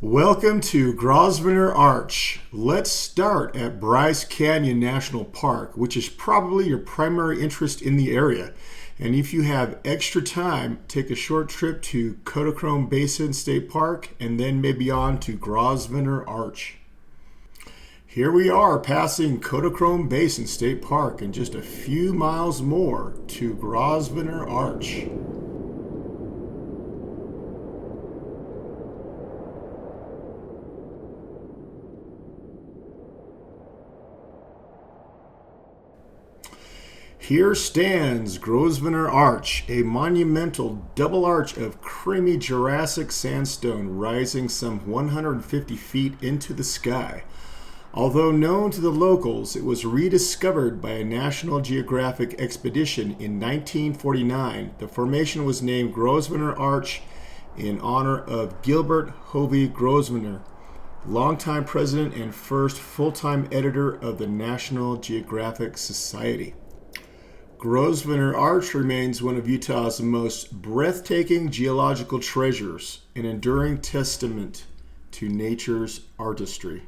Welcome to Grosvenor Arch. Let's start at Bryce Canyon National Park, which is probably your primary interest in the area. And if you have extra time, take a short trip to Kodachrome Basin State Park and then maybe on to Grosvenor Arch. Here we are passing Kodachrome Basin State Park and just a few miles more to Grosvenor Arch. Here stands Grosvenor Arch, a monumental double arch of creamy Jurassic sandstone rising some 150 feet into the sky. Although known to the locals, it was rediscovered by a National Geographic expedition in 1949. The formation was named Grosvenor Arch in honor of Gilbert Hovey Grosvenor, longtime president and first full-time editor of the National Geographic Society. Grosvenor Arch remains one of Utah's most breathtaking geological treasures, an enduring testament to nature's artistry.